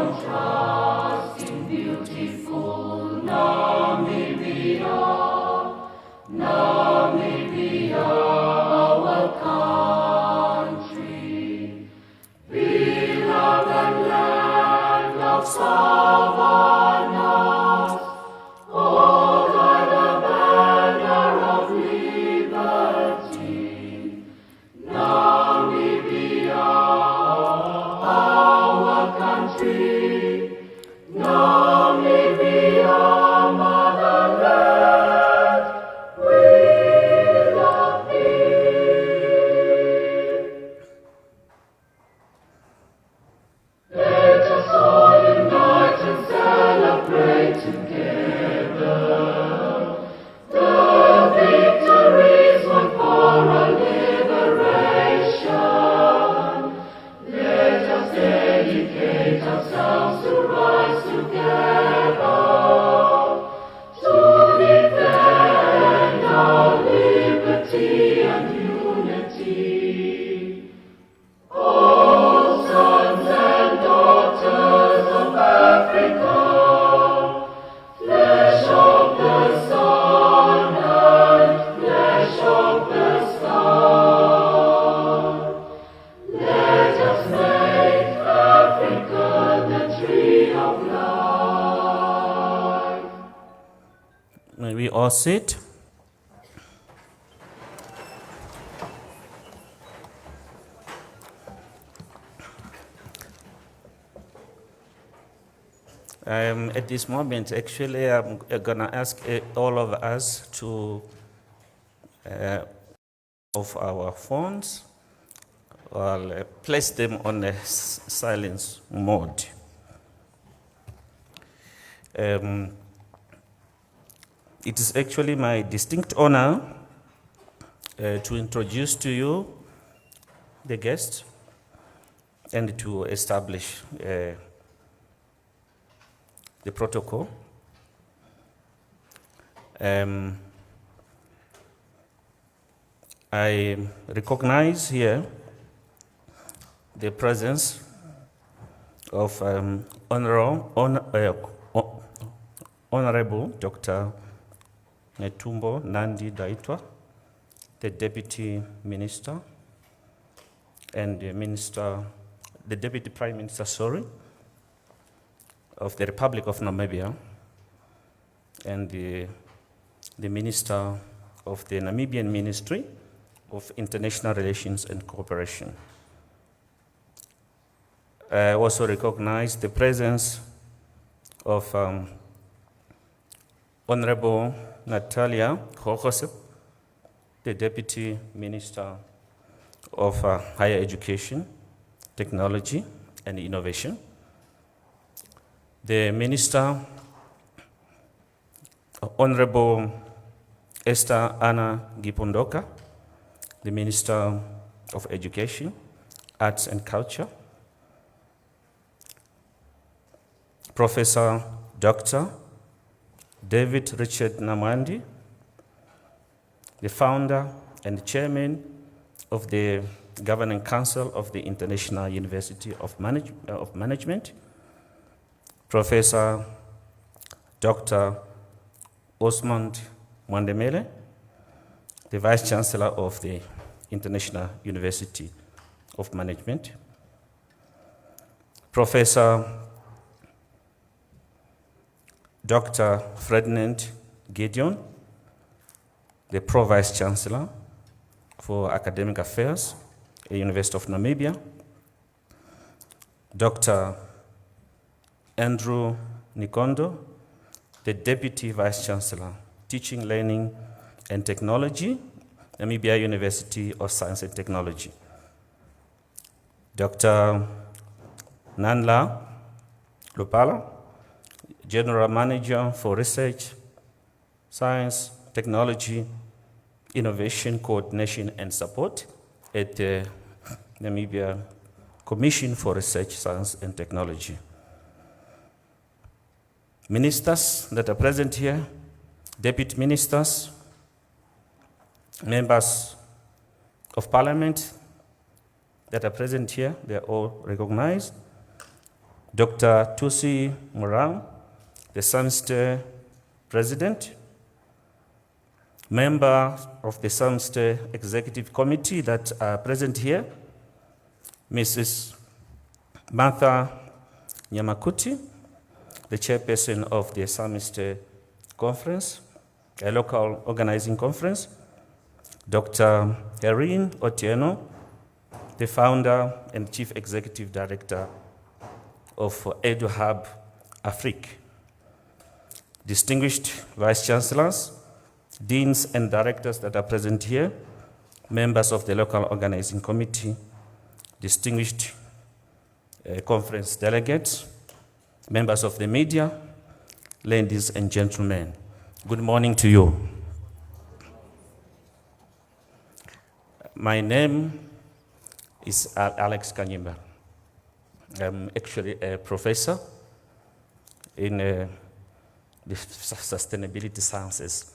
contrasting beautiful Namibia, Namibia, our country, beloved land of savannas, over the banner of liberty, Namibia, our country, Namibia, motherland, we love thee. Let us all unite and celebrate together the victories won for our liberation. Let us dedicate ourselves to rise together to defend our liberty and unity. Oh, sons and daughters of Africa, flesh of the sun and flesh of the sky, let us make Africa the tree of life. May we all sit. At this moment, actually, I'm going to ask all of us to off our phones or place them on a silence mode. It is actually my distinct honor to introduce to you the guest and to establish the protocol. I recognize here the presence of Honorable Dr. Netumbo Nandi Daitwa, the Deputy Minister and the Deputy Prime Minister, of the Republic of Namibia, and the Minister of the Namibian Ministry of International Relations and Cooperation. I also recognize the presence of Honorable Natalia Kokosep, the Deputy Minister of Higher Education, Technology and Innovation. The Minister, Honorable Esther Anna Gipondoka, the Minister of Education, Arts and Culture. Professor Dr. David Richard Namwandi, the founder and chairman of the Governing Council of the International University of Management. Professor Dr. Osmond Mwandemele, the Vice Chancellor of the International University of Management. Professor Dr. Ferdinand Gideon, the Pro-Vice Chancellor for Academic Affairs at the University of Namibia. Dr. Andrew Nikondo, the Deputy Vice Chancellor, Teaching, Learning and Technology, Namibia University of Science and Technology. Dr. Nanla Lupala, General Manager for Research, Science, Technology, Innovation, Coordination and Support at the Namibia Commission for Research, Science and Technology. Ministers that are present here, deputy ministers, members of parliament, that are present here, they are all recognized. Dr. Tusi Morang, the SAARMSTE President, members of the SAARMSTE Executive Committee that are present here, Mrs. Martha Nyamakuti, the chairperson of the SAARMSTE Conference, a local organizing conference, Dr. Erin Otieno, the founder and chief executive director of EduHub Afrique, distinguished vice chancellors, deans and directors that are present here, members of the local organizing committee, distinguished conference delegates, members of the media, ladies and gentlemen, good morning to you. My name is Alex Kanyimba. I'm actually a professor in the sustainability sciences.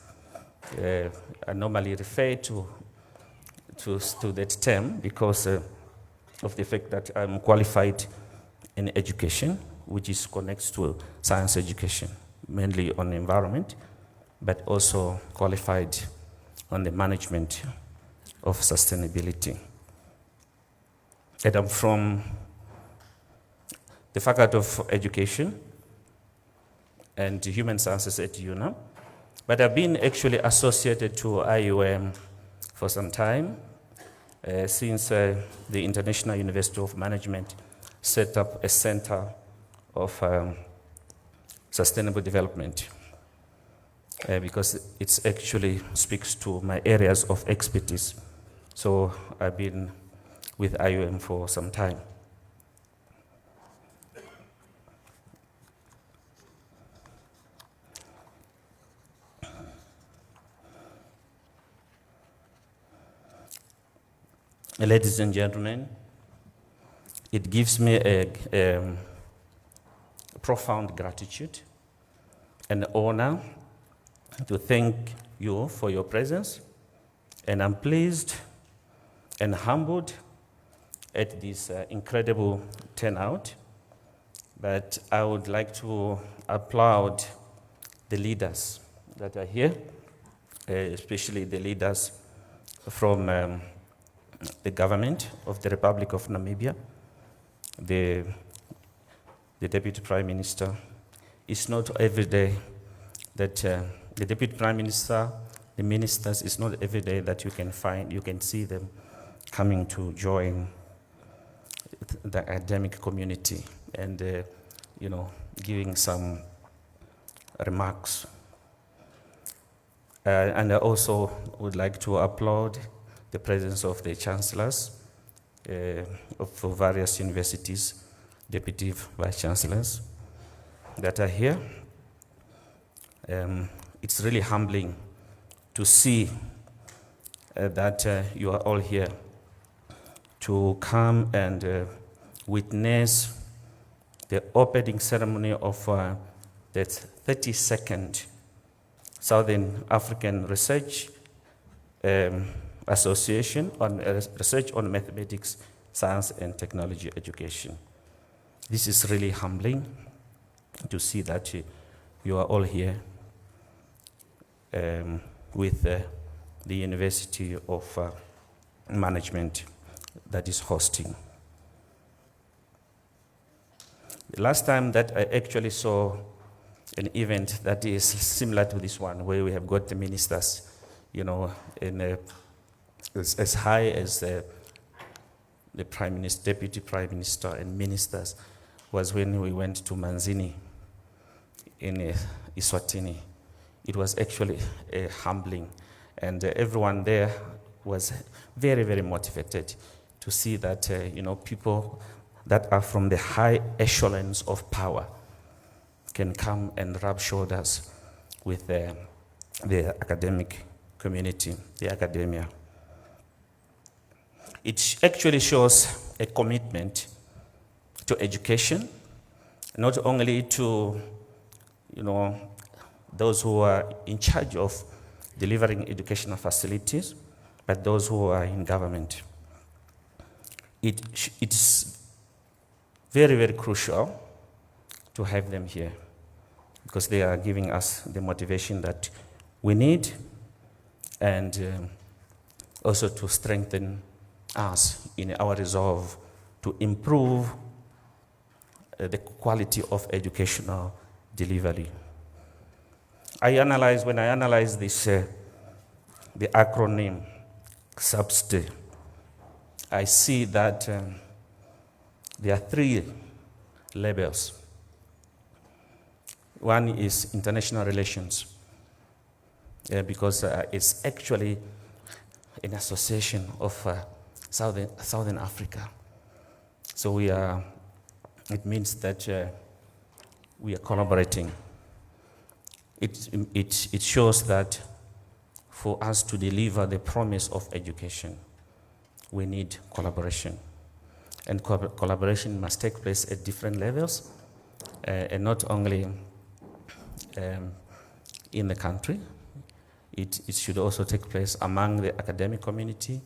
I normally refer to that term because of the fact that I'm qualified in education, which is connected to science education, mainly on environment, but also qualified on the management of sustainability. And I'm from the Faculty of Education and Human Sciences at UNAM, but I've been actually associated to IUM for some time, since the International University of Management set up a center of sustainable development, because it actually speaks to my areas of expertise. So I've been with IUM for some time. Ladies and gentlemen, it gives me a profound gratitude and honor to thank you for your presence, and I'm pleased and humbled at this incredible turnout. But I would like to applaud the leaders that are here, especially the leaders from the government of the Republic of Namibia, the Deputy Prime Minister. It's not every day that the Deputy Prime Minister, the ministers, it's not every day that you can see them coming to join the academic community and giving some remarks. And I also would like to applaud the presence of the chancellors of various universities, deputy vice chancellors that are here. It's really humbling to see that you are all here to come and witness the opening ceremony of the 32nd Southern African Research Association on Research on Mathematics, Science and Technology Education. This is really humbling to see that you are all here with the University of Management that is hosting. The last time that I actually saw an event that is similar to this one, where we have got the ministers, in as high as the Prime Minister, Deputy Prime Minister, and ministers, was when we went to Manzini in Eswatini. It was actually humbling, and everyone there was very, very motivated to see that people that are from the high echelons of power can come and rub shoulders with the academic community, the academia. It actually shows a commitment to education, not only to those who are in charge of delivering educational facilities, but those who are in government. it's very, very crucial to have them here because they are giving us the motivation that we need and also to strengthen us in our resolve to improve the quality of educational delivery. When I analyze this, the acronym SAARMSTE, I see that there are three labels. One is international relations, because it's actually an association of Southern Africa. So it means that we are collaborating. It shows that for us to deliver the promise of education, we need collaboration. And collaboration must take place at different levels, and not only in the country. It should also take place among the academic community,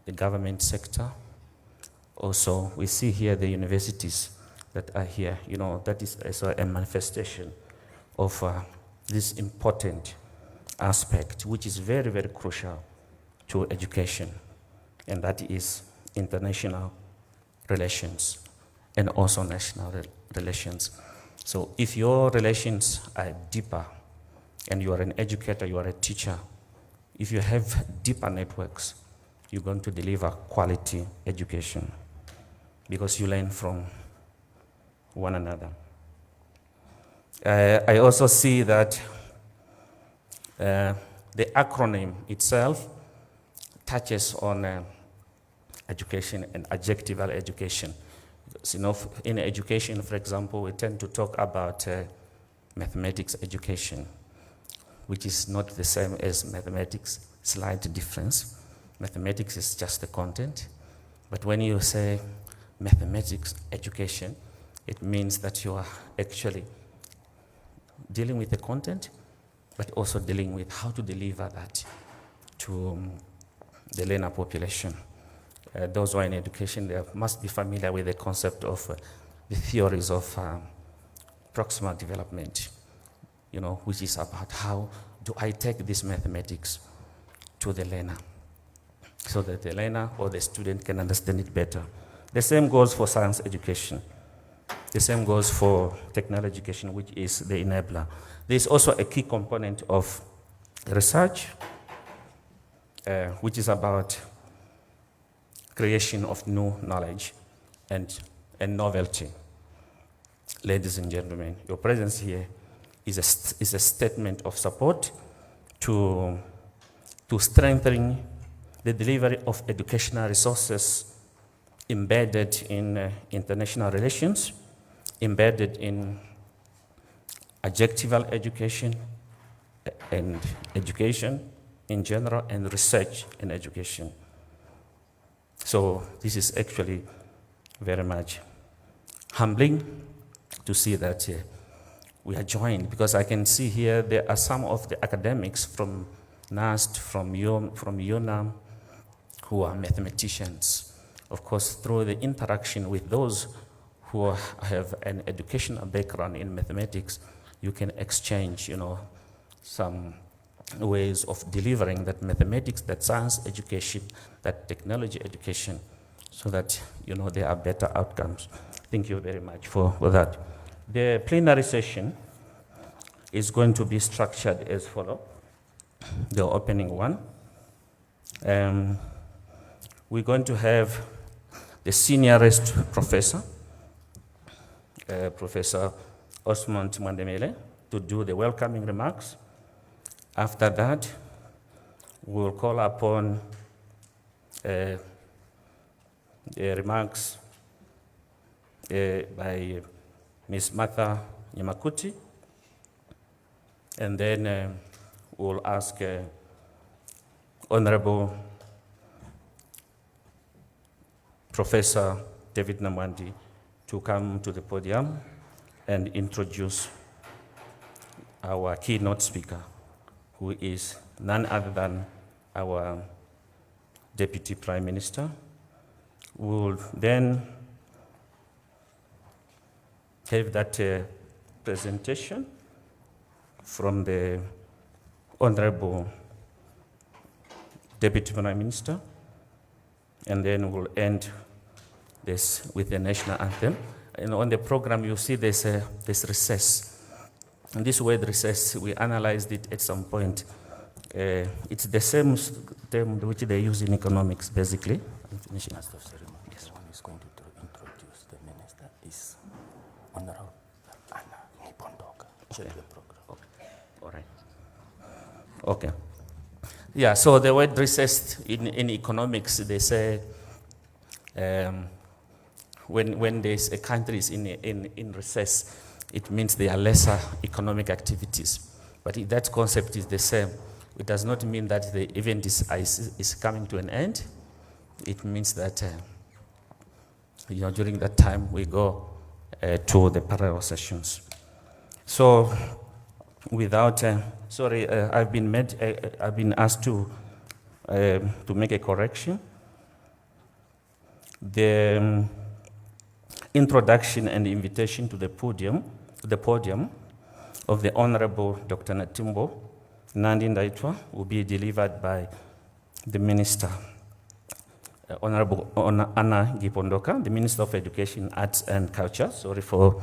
the government sector. Also, we see here the universities that are here. That is also a manifestation of this important aspect, which is very, very crucial to education, and that is international relations and also national relations. So if your relations are deeper, and you are an educator, you are a teacher, if you have deeper networks, you're going to deliver quality education because you learn from one another. I also see that the acronym itself touches on education and adjectival education. Because, in education, for example, we tend to talk about mathematics education, which is not the same as mathematics, slight difference. Mathematics is just the content. But when you say mathematics education, it means that you are actually dealing with the content, but also dealing with how to deliver that to the learner population. Those who are in education, they must be familiar with the concept of the theories of proximal development, which is about how do I take this mathematics to the learner so that the learner or the student can understand it better. The same goes for science education. The same goes for technology education, which is the enabler. There's also a key component of research, which is about creation of new knowledge and novelty. Ladies and gentlemen, your presence here is a statement of support to strengthening the delivery of educational resources embedded in international relations, embedded in adjectival education and education in general, and research in education. So this is actually very much humbling to see that we are joined, because I can see here there are some of the academics from NAST, from UNAM, who are mathematicians. Of course, through the interaction with those who have an educational background in mathematics, you can exchange, some ways of delivering that mathematics, that science education, that technology education, so that, there are better outcomes. Thank you very much for that. The plenary session is going to be structured as follows. The opening one. We're going to have the seniorest professor, Professor Osmond Mwandemele, to do the welcoming remarks. After that, we'll call upon the remarks by Ms. Martha Nyamakuti, and then we'll ask Honorable Professor David Namwandi to come to the podium and introduce our keynote speaker, who is none other than our Deputy Prime Minister, We'll then have that presentation from the Honorable Deputy Prime Minister, and then we'll end this with the national anthem. And on the program, you see there's recess. And this word recess, we analyzed it at some point. It's the same term which they use in economics, basically. I'm finishing. Master of ceremony, yes. The one who is going to introduce the minister is Honorable Anna Nipondoka. Okay. The program. Okay. All right. Okay. Yeah, so the word recess in economics, they say when there's a country is in recess, it means there are lesser economic activities. But that concept is the same. It does not mean that the event is coming to an end. It means that during that time we go to the parallel sessions. So, without I've been asked to make a correction. The introduction and invitation to the podium of the Honorable Dr. Netumbo Nandi Ndaitwah will be delivered by the Minister, Honorable Anna Gipondoka, the Minister of Education, Arts and Culture. Sorry for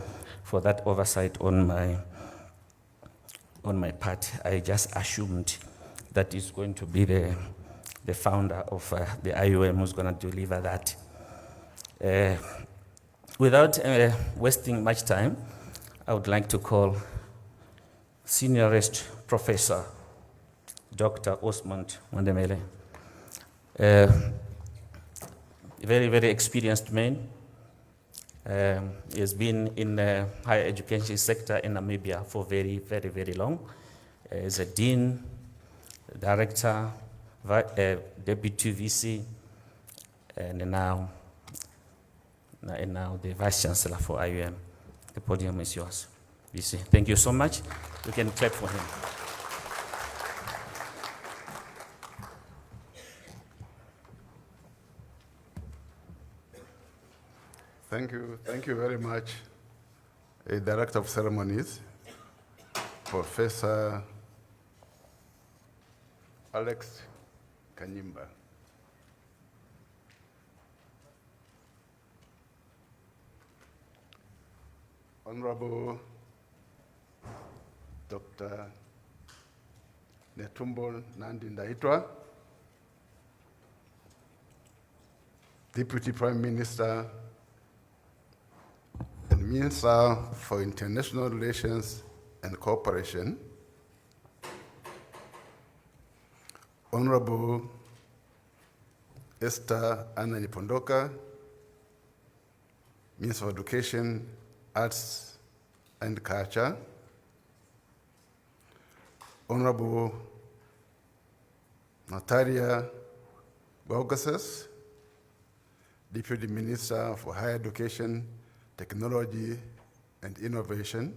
that oversight on my part. I just assumed that is going to be the founder of the IUM who's going to deliver that. Without wasting much time, I would like to call Seniorist Professor Dr. Osmond Mwandemele. Very, very experienced man. He has been in the higher education sector in Namibia for very, very, very long. As a dean, director, deputy VC, and now the vice chancellor for IUM. The podium is yours, VC. Thank you so much. We can clap for him. Thank you very much, Director of Ceremonies, Professor Alex Kanyimba. Honorable Dr. Netumbo Nandi Ndaitwah, Deputy Prime Minister and Minister for International Relations and Cooperation, Honorable Esther Anna Nipondoka, Minister of Education, Arts and Culture, Honorable Natalia Baugases, Deputy Minister for Higher Education, Technology and Innovation,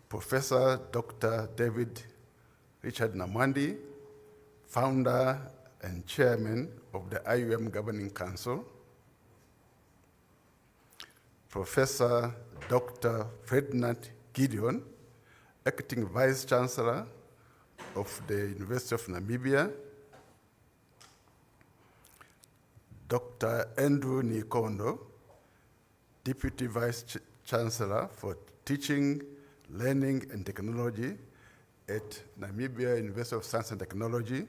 Professor Dr. David Richard Namwandi, Founder and Chairman of the IUM Governing Council, Professor Dr. Ferdinand Gideon, Acting Vice Chancellor of the University of Namibia, Dr. Andrew Nikondo, Deputy Vice Chancellor for Teaching, Learning and Technology at Namibia University of Science and Technology,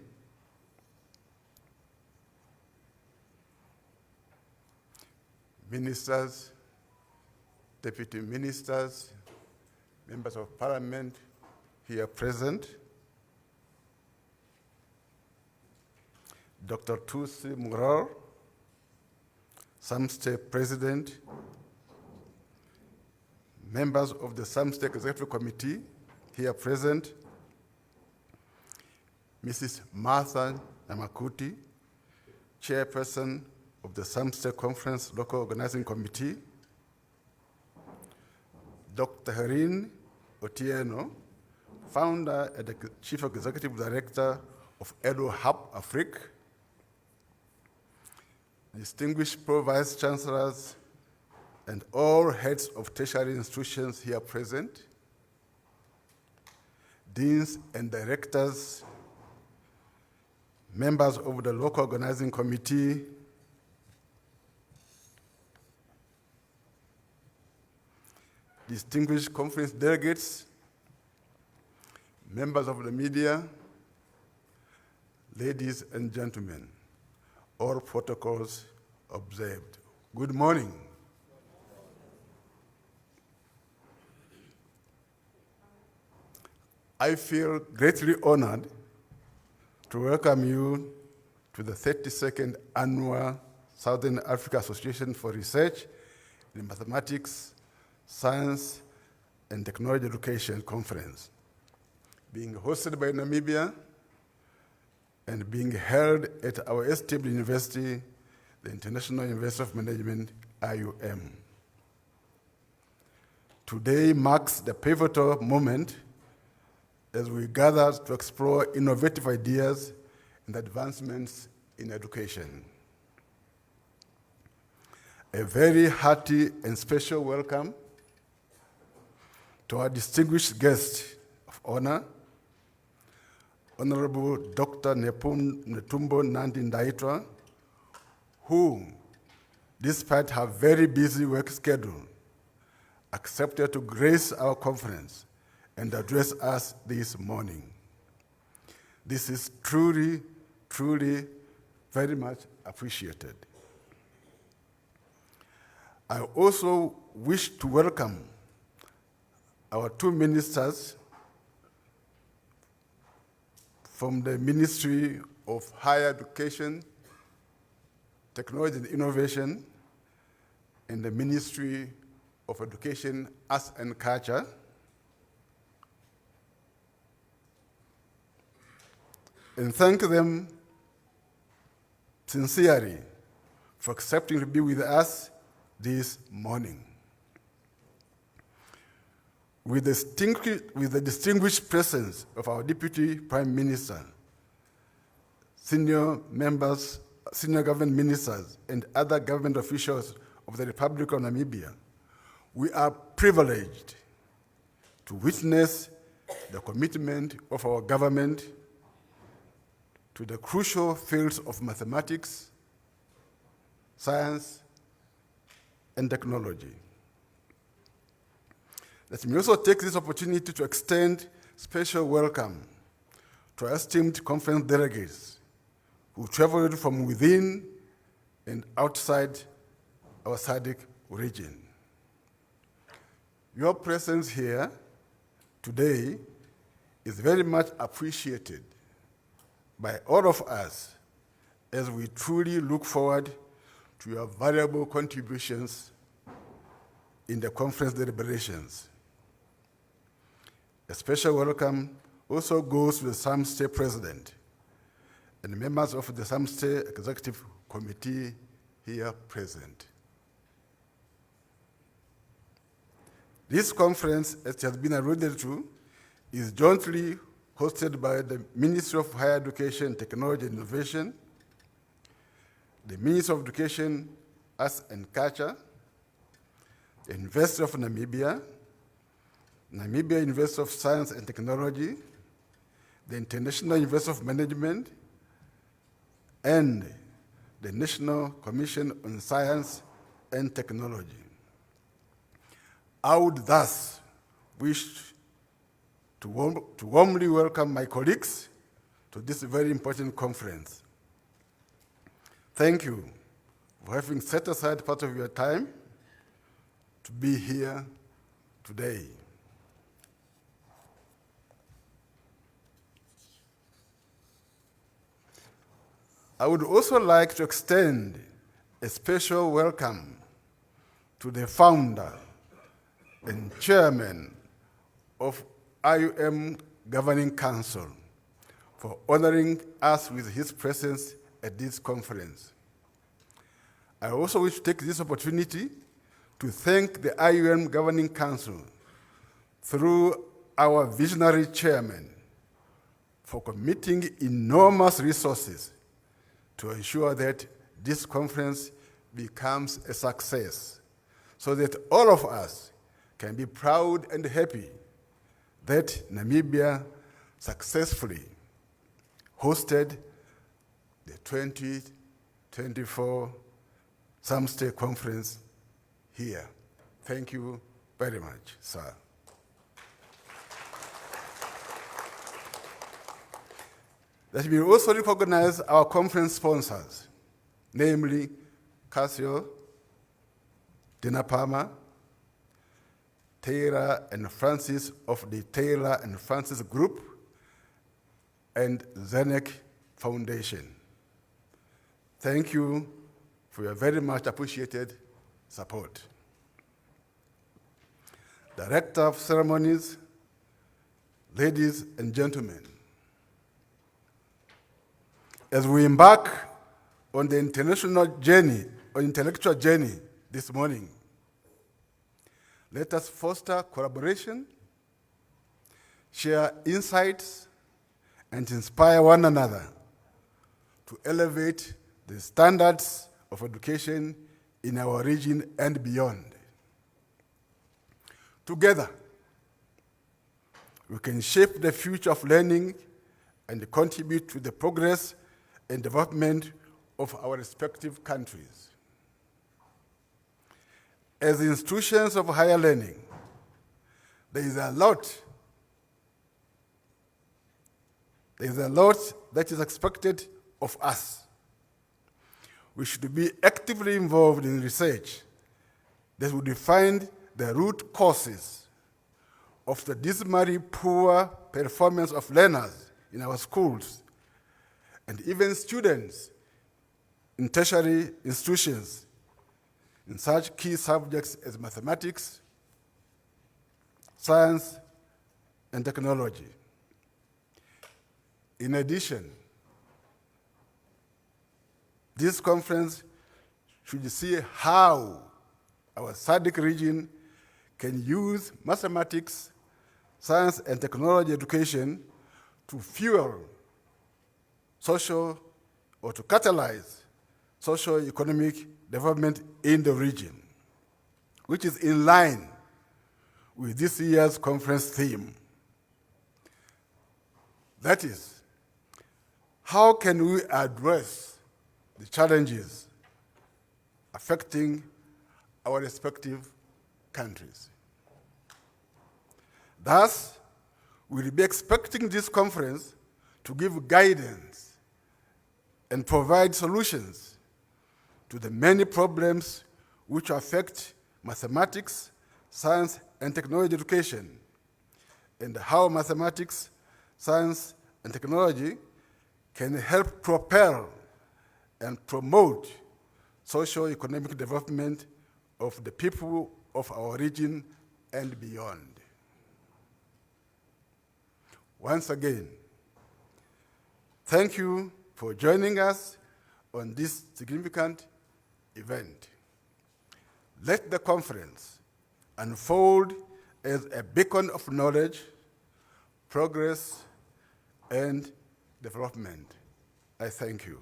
ministers, deputy ministers, members of parliament here present, Dr. Tusi Murar, SAARMSTE President, members of the SAARMSTE Executive Committee here present, Mrs. Martha Namakuti, Chairperson of the SAARMSTE Conference Local Organizing Committee, Dr. Herin Otieno, Founder and Chief Executive Director of Edo Hub Afrique, distinguished Pro-Vice Chancellors, and all heads of tertiary institutions here present, deans and directors, members of the local organizing committee, distinguished conference delegates, members of the media, ladies and gentlemen, all protocols observed. Good morning. I feel greatly honored to welcome you to the 32nd Annual Southern Africa Association for Research in Mathematics, Science, and Technology Education Conference, being hosted by Namibia and being held at our esteemed university, the International University of Management, IUM. Today marks the pivotal moment as we gather to explore innovative ideas and advancements in education. A very hearty and special welcome to our distinguished guest of honor, Honorable Dr. Netumbo Nandi Ndaitwah, who, despite her very busy work schedule, accepted to grace our conference and address us this morning. This is truly, truly very much appreciated. I also wish to welcome our two ministers from the Ministry of Higher Education, Technology and Innovation, and the Ministry of Education, Arts and Culture, and thank them sincerely for accepting to be with us this morning. With the distinguished presence of our Deputy Prime Minister, senior government ministers, and other government officials of the Republic of Namibia, we are privileged to witness the commitment of our government to the crucial fields of mathematics, science, and technology. Let me also take this opportunity to extend special welcome to our esteemed conference delegates who traveled from within and outside our SADC region. Your presence here today is very much appreciated by all of us as we truly look forward to your valuable contributions in the conference deliberations. A special welcome also goes to the SAARMSTE President and members of the SAARMSTE Executive Committee here present. This conference, as it has been alluded to, is jointly hosted by the Ministry of Higher Education, Technology and Innovation, the Ministry of Education, Arts and Culture, the University of Namibia, Namibia University of Science and Technology, the International University of Management, and the National Commission on Science and Technology. I would thus wish to warmly welcome my colleagues to this very important conference. Thank you for having set aside part of your time to be here today. I would also like to extend a special welcome to the founder and chairman of IUM Governing Council for honoring us with his presence at this conference. I also wish to take this opportunity to thank the IUM Governing Council through our visionary chairman for committing enormous resources to ensure that this conference becomes a success, so that all of us can be proud and happy that Namibia successfully hosted the 2024 SAARMSTE conference here. Thank you very much, sir. Let me also recognize our conference sponsors, namely Casio, Dina Palmer, Taylor and Francis of the Taylor and Francis Group, and Zenek Foundation. Thank you for your very much appreciated support. Director of Ceremonies, ladies and gentlemen, as we embark on the intellectual journey this morning, let us foster collaboration, share insights, and inspire one another to elevate the standards of education in our region and beyond. Together, we can shape the future of learning and contribute to the progress and development of our respective countries. As institutions of higher learning, there is a lot that is expected of us. We should be actively involved in research that will define the root causes of the dismally poor performance of learners in our schools and even students in tertiary institutions in such key subjects as mathematics, science, and technology. In addition, this conference should see how our SADC region can use mathematics, science, and technology education to fuel to catalyze socio-economic development in the region, which is in line with this year's conference theme. That is, how can we address the challenges affecting our respective countries? Thus, we'll be expecting this conference to give guidance and provide solutions to the many problems which affect mathematics, science, and technology education, and how mathematics, science, and technology can help propel and promote socio-economic development of the people of our region and beyond. Once again, thank you for joining us on this significant event. Let the conference unfold as a beacon of knowledge, progress, and development. I thank you.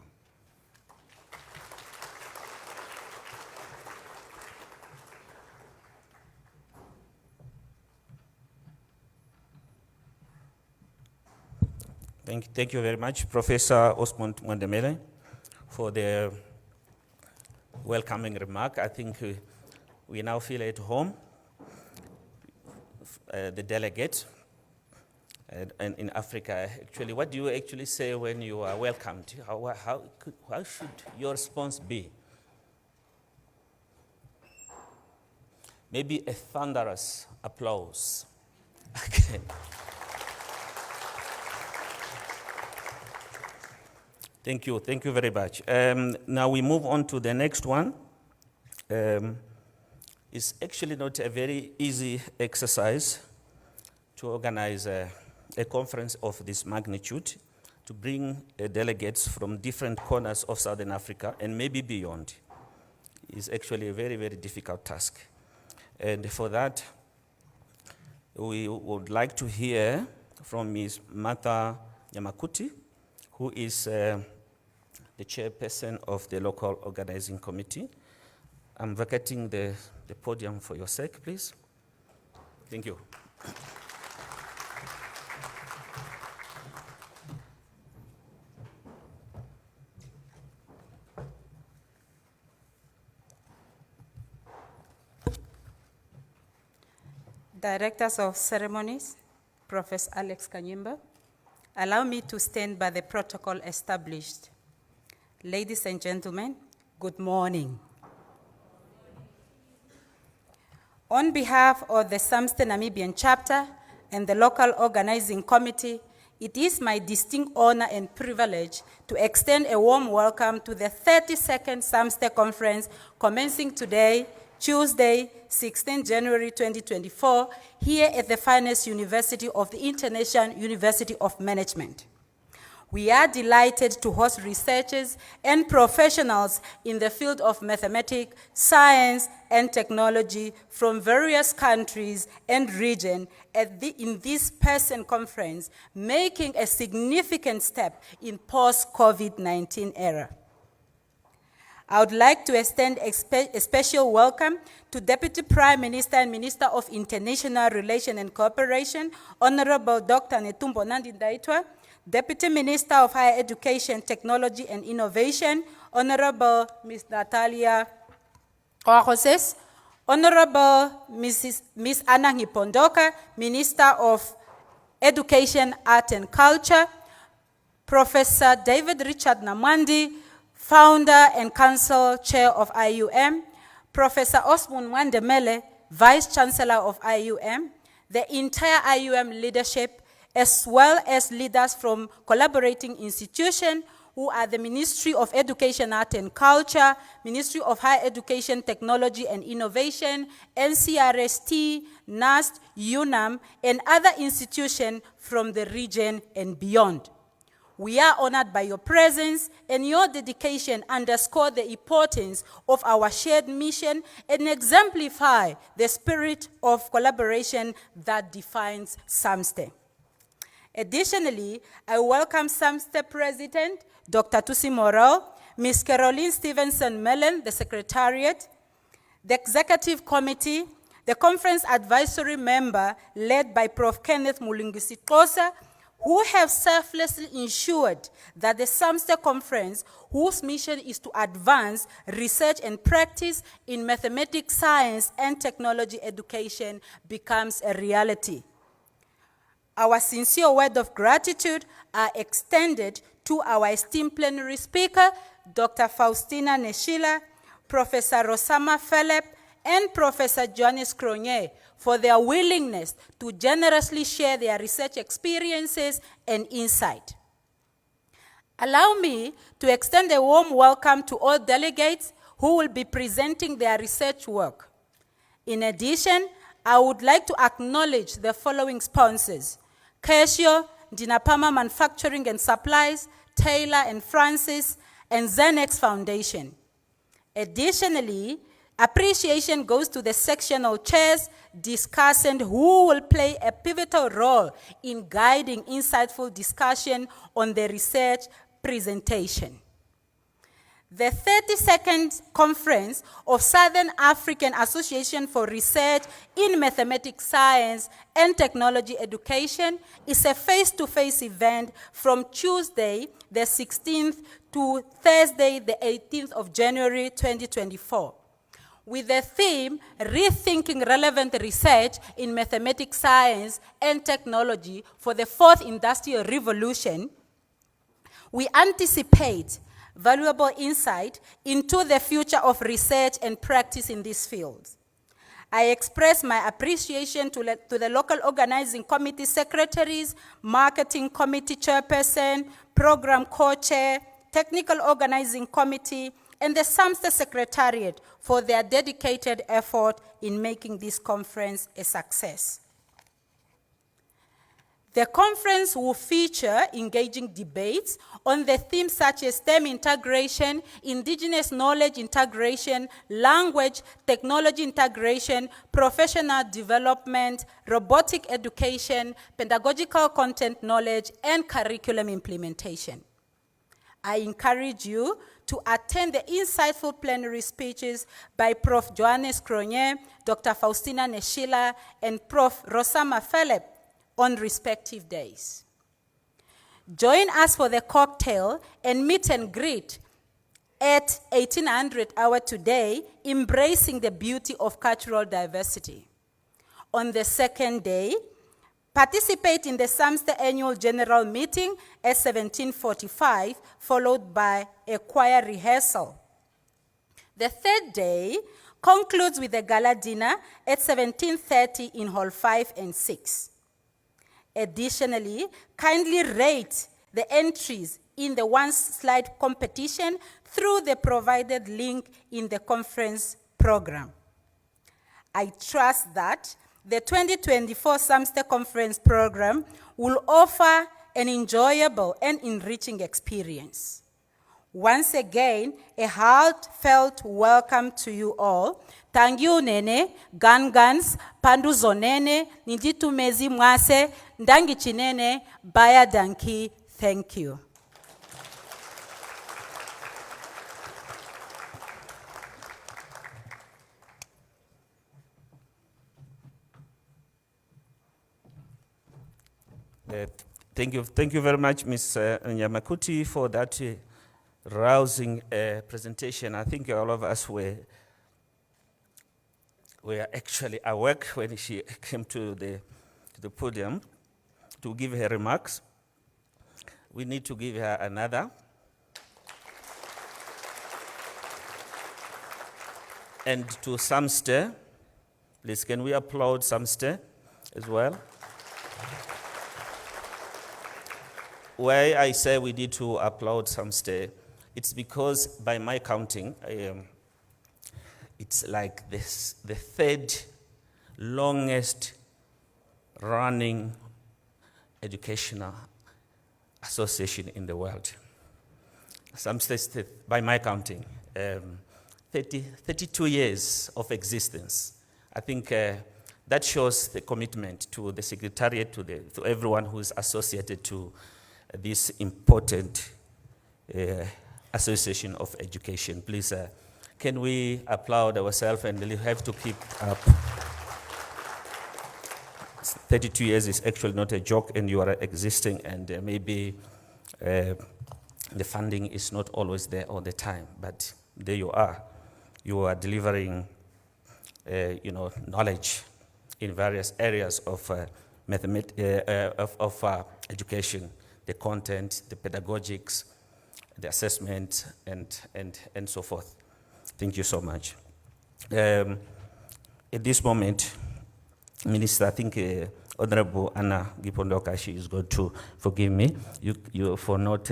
Thank you very much, Professor Osmond Mwandemele, for the welcoming remark. I think we now feel at home, the delegate, and in Africa. Actually, what do you actually say when you are welcomed? How should your response be? Maybe a thunderous applause. Okay. Thank you very much. Now we move on to the next one. It's actually not a very easy exercise to organize a conference of this magnitude, to bring delegates from different corners of Southern Africa and maybe beyond. It's actually a very, very difficult task. And for that, we would like to hear from Ms. Martha Nyamakuti, who is the chairperson of the local organizing committee. I'm vacating the podium for your sake, please. Thank you. Directors of Ceremonies, Professor Alex Kanyimba, allow me to stand by the protocol established. Ladies and gentlemen, good morning. On behalf of the SAARMSTE Namibian chapter and the local organizing committee, it is my distinct honor and privilege to extend a warm welcome to the 32nd SAARMSTE conference commencing today, Tuesday, 16 January 2024, here at the finest university of the International University of Management. We are delighted to host researchers and professionals in the field of mathematics, science, and technology from various countries and regions in this person conference, making a significant step in post-COVID-19 era. I would like to extend a special welcome to Deputy Prime Minister and Minister of International Relations and Cooperation, Honorable Dr. Netumbo Nandi-Ndaitwah, Deputy Minister of Higher Education, Technology and Innovation, Honorable Ms. Natalia Oaxoses, Honorable Ms. Anna Ngipondoka, Minister of Education, Art and Culture, Professor David Richard Namwandi, Founder and Council Chair of IUM, Professor Osmond Wandemele, Vice Chancellor of IUM, the entire IUM leadership, as well as leaders from collaborating institutions who are the Ministry of Education, Art and Culture, Ministry of Higher Education, Technology and Innovation, NCRST, NAST, UNAM, and other institutions from the region and beyond. We are honored by your presence, and your dedication underscore the importance of our shared mission and exemplify the spirit of collaboration that defines SAARMSTE. Additionally, I welcome SAARMSTE President, Dr. Tusi Morel, Ms. Caroline Stevenson-Mellon, the Secretariat, the Executive Committee, the Conference Advisory Member led by Prof. Kenneth Mulungisi-Xhosa, who have selflessly ensured that the SAARMSTE Conference, whose mission is to advance research and practice in mathematics, science, and technology education, becomes a reality. Our sincere word of gratitude are extended to our esteemed plenary speaker, Dr. Faustina Neshila, Professor Rosama Philip, and Professor Johannes Cronje for their willingness to generously share their research experiences and insight. Allow me to extend a warm welcome to all delegates who will be presenting their research work. In addition, I would like to acknowledge the following sponsors: Casio, Dinapama Manufacturing and Supplies, Taylor and Francis, and Xenex Foundation. Additionally, appreciation goes to the sectional chairs, discussant who will play a pivotal role in guiding insightful discussion on the research presentation. The 32nd Conference of Southern African Association for Research in Mathematics, Science, and Technology Education is a face-to-face event from Tuesday, the 16th to Thursday, the 18th of January, 2024. With the theme, Rethinking Relevant Research in Mathematics, Science, and Technology for the Fourth Industrial Revolution, we anticipate valuable insight into the future of research and practice in these fields. I express my appreciation to the local organizing committee secretaries, marketing committee chairperson, program co-chair, technical organizing committee, and the SAARMSTE Secretariat for their dedicated effort in making this conference a success. The conference will feature engaging debates on the themes such as STEM integration, indigenous knowledge integration, language, technology integration, professional development, robotic education, pedagogical content knowledge, and curriculum implementation. I encourage you to attend the insightful plenary speeches by Prof. Johannes Cronje, Dr. Faustina Neshila, and Prof. Rosama Philip on respective days. Join us for the cocktail and meet and greet at 1800 hour today, embracing the beauty of cultural diversity. On the second day, participate in the SAARMSTE annual general meeting at 1745, followed by a choir rehearsal. The third day concludes with a gala dinner at 17:30 in Hall 5 and 6. Additionally, kindly rate the entries in the one-slide competition through the provided link in the conference program. I trust that the 2024 SAARMSTE conference program will offer an enjoyable and enriching experience. Once again, a heartfelt welcome to you all. Tangiu nene, gangans, pandu zonene, ninjitu mezi mwase, ndangi chinene, baya danki, thank you. Thank you very much, Ms. Nyamakuti, for that rousing presentation. I think all of us were actually awake when she came to the podium to give her remarks. We need to give her another. And to SAARMSTE, please, can we applaud SAARMSTE as well? Why I say we need to applaud SAARMSTE, it's because by my counting, it's like this, the third longest running educational association in the world. SAARMSTE, by my counting, 32 years of existence. I think that shows the commitment to the Secretariat, to everyone who is associated to this important association of education. Please, can we applaud ourselves, and we have to keep up. 32 years is actually not a joke, and you are existing, and maybe the funding is not always there all the time, but there you are. You are delivering knowledge in various areas of education, the content, the pedagogics, the assessment, and so forth. Thank you so much. At this moment, Minister, I think Honorable Anna Gipondoka, she is going to forgive me you for not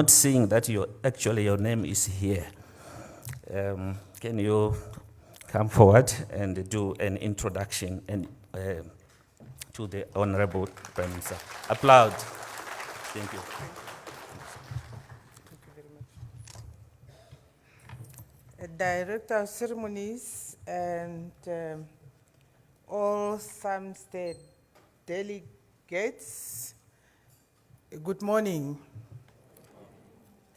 seeing that your name is here. Can you come forward and do an introduction and to the Honorable Prime Minister? Applaud. Thank you. Thank you very much. Director of Ceremonies and all SAARMSTE delegates, good morning.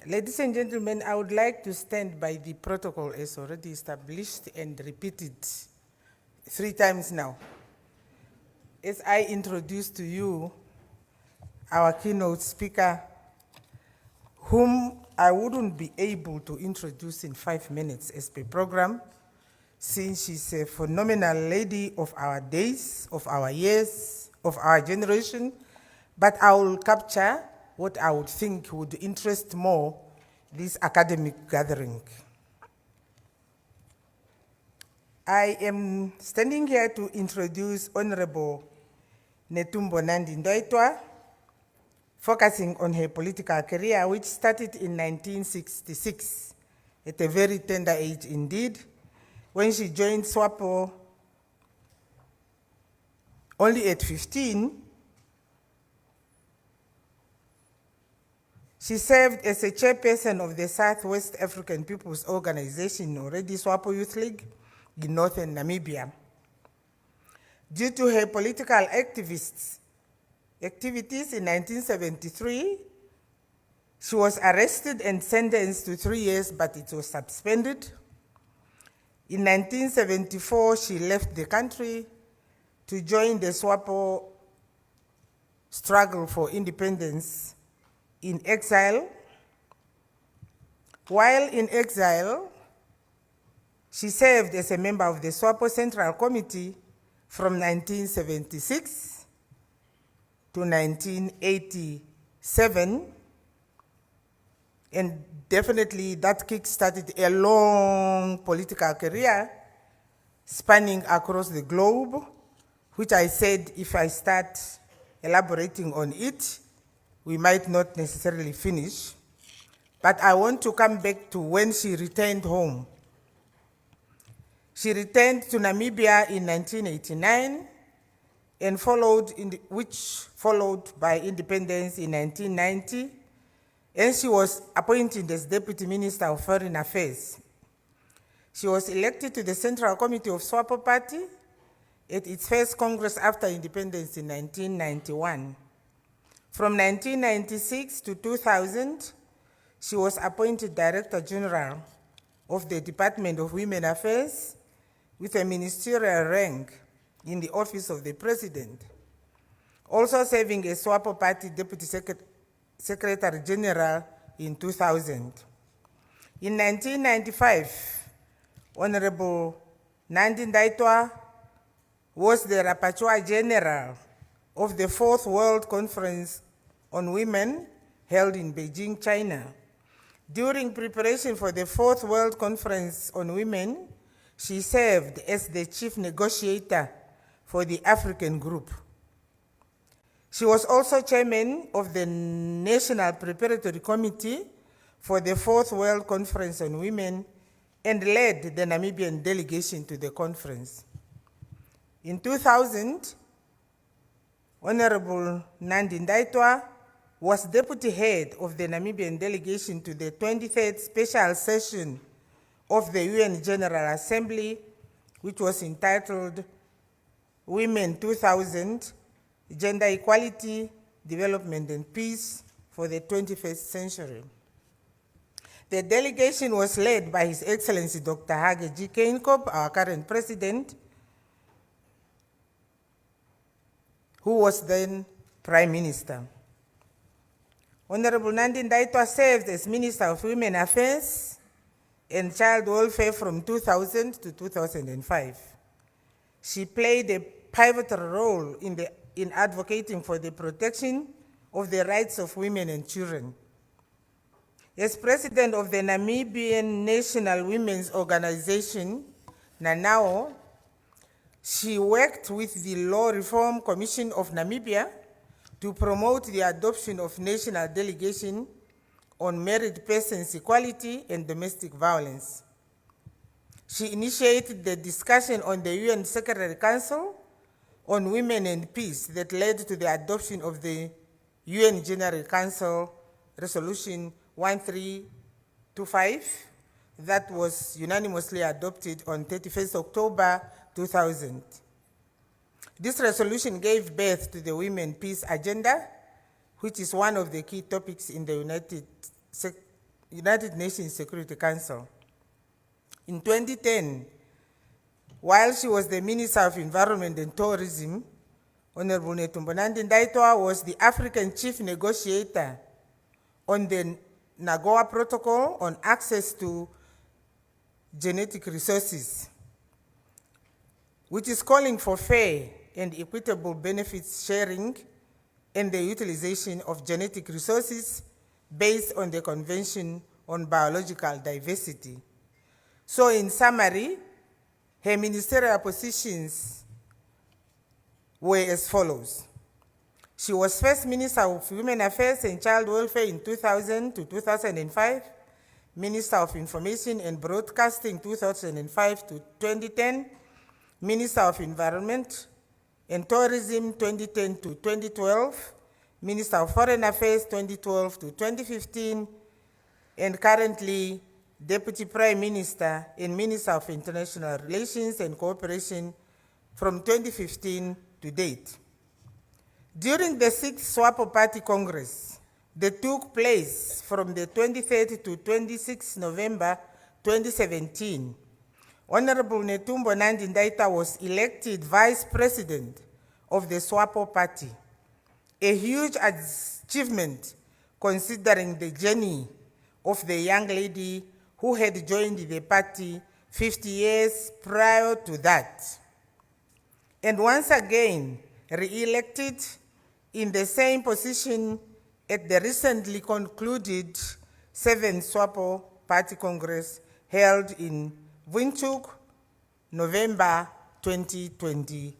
Ladies and gentlemen, I would like to stand by the protocol as already established and repeated 3 times now. As I introduce to you our keynote speaker, whom I wouldn't be able to introduce in 5 minutes as per program, since she's a phenomenal lady of our days, of our years, of our generation, but I will capture what I would think would interest more this academic gathering. I am standing here to introduce Honorable Netumbo Nandi Ndoitwa, focusing on her political career, which started in 1966, at a very tender age indeed, when she joined SWAPO only at 15. She served as a chairperson of the Southwest African People's Organization, already SWAPO Youth League, in northern Namibia. Due to her political activities in 1973, She was arrested and sentenced to 3 years, but it was suspended. In 1974, she left the country to join the SWAPO struggle for independence in exile. While in exile, she served as a member of the SWAPO Central Committee from 1976 to 1987, and definitely that kick-started a long political career spanning across the globe, which I said if I start elaborating on it, we might not necessarily finish. But I want to come back to when she returned home. She returned to Namibia in 1989, and which followed by independence in 1990, and she was appointed as Deputy Minister of Foreign Affairs. She was elected to the Central Committee of SWAPO Party at its first Congress after independence in 1991. From 1996 to 2000, she was appointed Director General of the Department of Women Affairs with a ministerial rank in the Office of the President, also serving as SWAPO Party Deputy Secretary General in 2000. In 1995, Honorable Nandi Ndaitwah was the Rapporteur General of the 4th World Conference on Women held in Beijing, China. During preparation for the 4th World Conference on Women, she served as the chief negotiator for the African group. She was also chairman of the National Preparatory Committee for the 4th World Conference on Women and led the Namibian delegation to the conference. In 2000, Honorable Nandi Ndaitwah was deputy head of the Namibian delegation to the 23rd special session of the UN General Assembly, which was entitled Women 2000, Gender Equality, Development and Peace for the 21st Century. The delegation was led by His Excellency Dr. Hage G. Geingob, our current president, who was then Prime Minister. Honorable Nandi Ndaitwah served as Minister of Women Affairs and Child Welfare from 2000 to 2005. She played a pivotal role in advocating for the protection of the rights of women and children. As president of the Namibian National Women's Organization, NANAO, she worked with the Law Reform Commission of Namibia to promote the adoption of national delegation on married persons equality and domestic violence. She initiated the discussion on the UN Secretary Council on Women and Peace that led to the adoption of the UN General Council Resolution 1325 that was unanimously adopted on 31st October 2000. This resolution gave birth to the Women Peace Agenda, which is one of the key topics in the United Nations Security Council. In 2010, while she was the Minister of Environment and Tourism, Honorable Netumbo Nandi Ndaitwah was the African Chief Negotiator on the Nagoya Protocol on access to genetic resources, which is calling for fair and equitable benefits sharing and the utilization of genetic resources based on the Convention on Biological Diversity. So in summary, her ministerial positions were as follows. She was First Minister of Women Affairs and Child Welfare in 2000 to 2005, Minister of Information and Broadcasting 2005 to 2010, Minister of Environment and Tourism 2010 to 2012, Minister of Foreign Affairs 2012 to 2015, and currently Deputy Prime Minister and Minister of International Relations and Cooperation from 2015 to date. During the 6th SWAPO Party Congress, that took place from the 23rd to 26th November 2017, Honorable Netumbo Nandi Ndaitwah was elected Vice President of the SWAPO Party, a huge achievement considering the journey of the young lady who had joined the party 50 years prior to that. And once again, re-elected in the same position at the recently concluded 7th SWAPO Party Congress held in Windhoek, November 2022.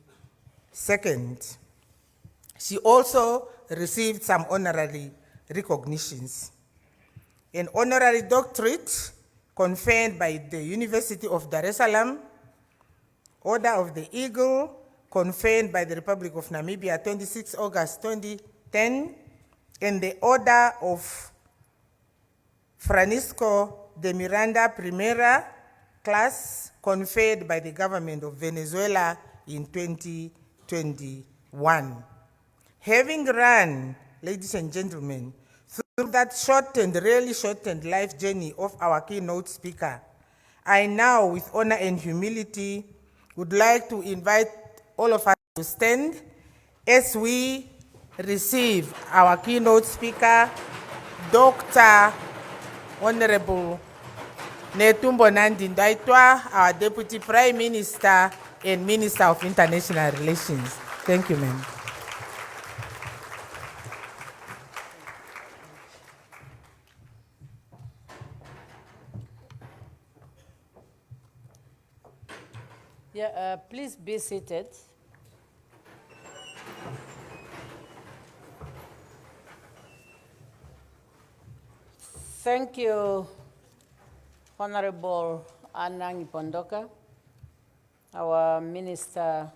She also received some honorary recognitions. An honorary doctorate conferred by the University of Dar es Salaam, Order of the Eagle, conferred by the Republic of Namibia 26 August 2010, and the Order of Francisco de Miranda Primera class conferred by the government of Venezuela in 2021. Having run, ladies and gentlemen, through that really shortened life journey of our keynote speaker, I now, with honor and humility, would like to invite all of us to stand as we receive our keynote speaker, Dr. Honorable Netumbo Nandi Ndaitwah, our Deputy Prime Minister and Minister of International Relations. Thank you, ma'am. Yeah, please be seated. Thank you, Honorable Anna Ngipondoka, our Minister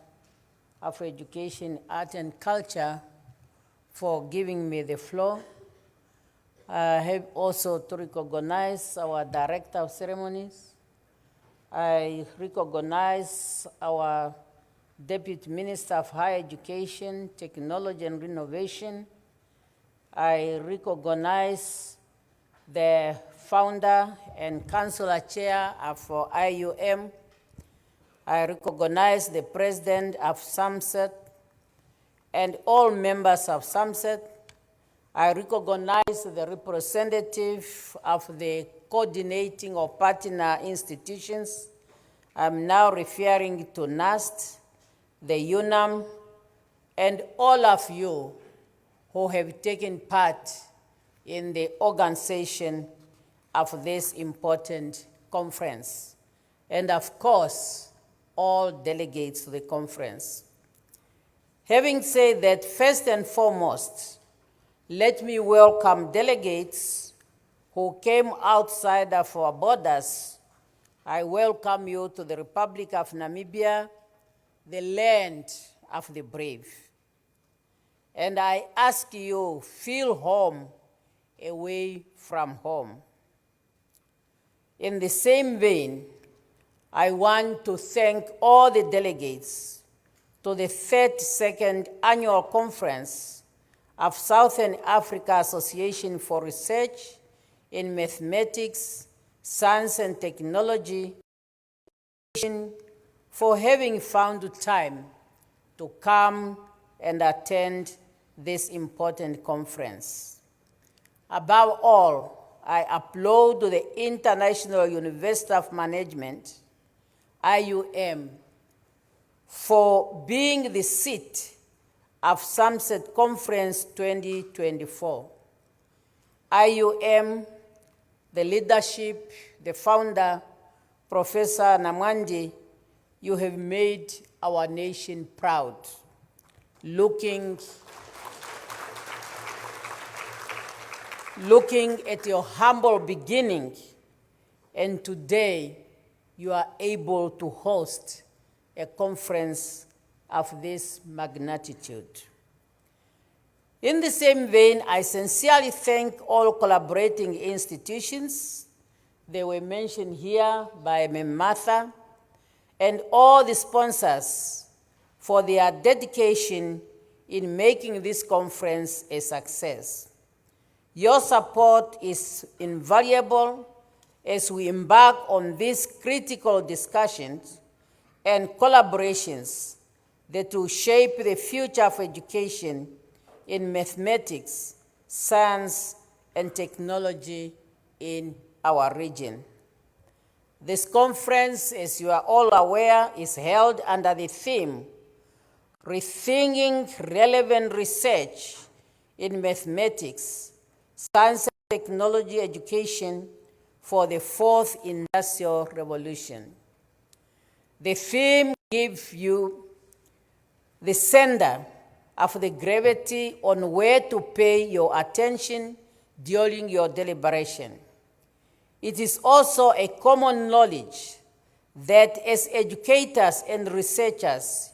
of Education, Art and Culture, for giving me the floor. I have also to recognize our Director of Ceremonies. I recognize our Deputy Minister of Higher Education, Technology and Innovation. I recognize the founder and councillor chair of IUM. I recognize the president of SAARMSTE and all members of SAARMSTE. I recognize the representative of the coordinating or partner institutions. I'm now referring to NAST, the UNAM, and all of you who have taken part in the organization of this important conference. And of course, all delegates to the conference. Having said that, first and foremost, let me welcome delegates who came outside of our borders. I welcome you to the Republic of Namibia, the land of the brave. And I ask you, feel home away from home. In the same vein, I want to thank all the delegates to the 32nd Annual Conference of Southern Africa Association for Research in Mathematics, Science and Technology, for having found time to come and attend this important conference. Above all, I applaud the International University of Management, IUM, for being the seat of SAARMSTE Conference 2024. IUM, the leadership, the founder, Professor Namwandi, you have made our nation proud. Looking at your humble beginning, and today you are able to host a conference of this magnitude. In the same vein, I sincerely thank all collaborating institutions. They were mentioned here by Ms. Martha, and all the sponsors for their dedication in making this conference a success. Your support is invaluable as we embark on these critical discussions and collaborations that will shape the future of education in mathematics, science, and technology in our region. This conference, as you are all aware, is held under the theme, Rethinking Relevant Research in Mathematics, Science and Technology Education for the Fourth Industrial Revolution. The theme gives you the center of the gravity on where to pay your attention during your deliberation. It is also a common knowledge that as educators and researchers,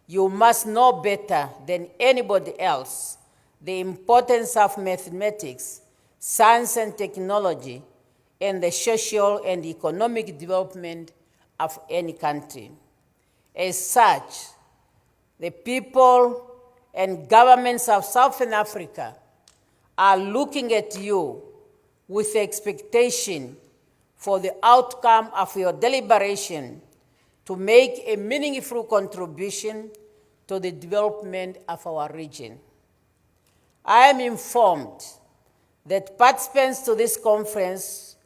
you must know better than anybody else the importance of mathematics, science and technology, and the social and economic development of any country. As such, the people and governments of Southern Africa are looking at you with expectation for the outcome of your deliberation to make a meaningful contribution to the development of our region. I am informed that participants to this conference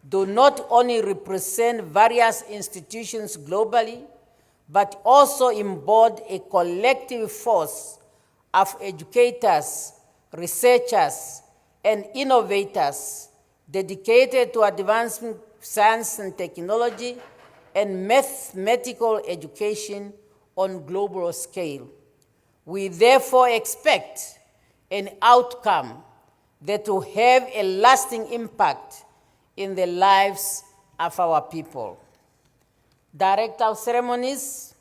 do not only represent various institutions globally, but also embody a collective force of educators, researchers, and innovators dedicated to advancing science and technology and mathematical education on global scale. We therefore expect an outcome that will have a lasting impact in the lives of our people. Director of Ceremonies,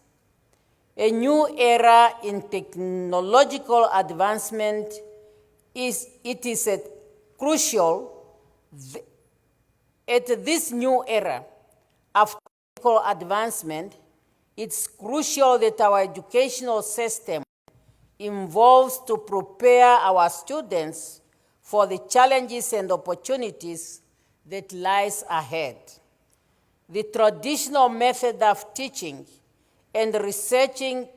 a new era in technological advancement at this new era of technological advancement, it's crucial that our educational system evolves to prepare our students for the challenges and opportunities that lies ahead. The traditional method of teaching and researching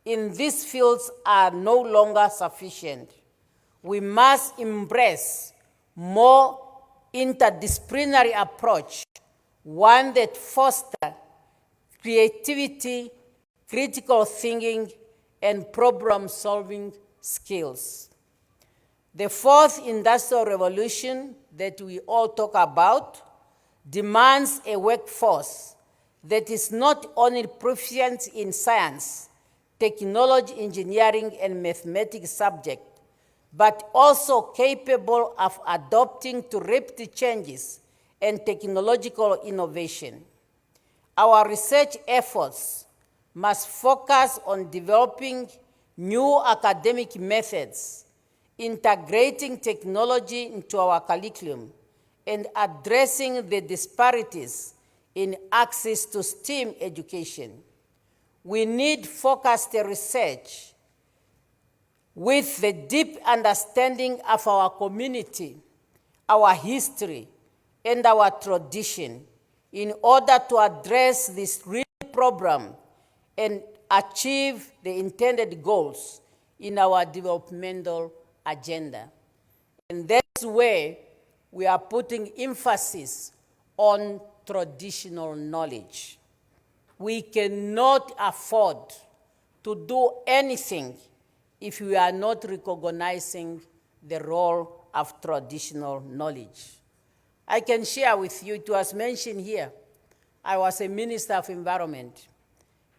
in these fields are no longer sufficient. We must embrace more interdisciplinary approach, one that fosters creativity, critical thinking, and problem-solving skills. The fourth industrial revolution that we all talk about demands a workforce that is not only proficient in science, technology, engineering, and mathematics subjects, but also capable of adapting to rapid changes and technological innovation. Our research efforts must focus on developing new academic methods, integrating technology into our curriculum, and addressing the disparities in access to STEM education. We need focused research with the deep understanding of our community, our history, and our tradition in order to address this real problem and achieve the intended goals in our developmental agenda. And that's where we are putting emphasis on traditional knowledge. We cannot afford to do anything if we are not recognizing the role of traditional knowledge. I can share with you, it was mentioned here, I was a Minister of Environment,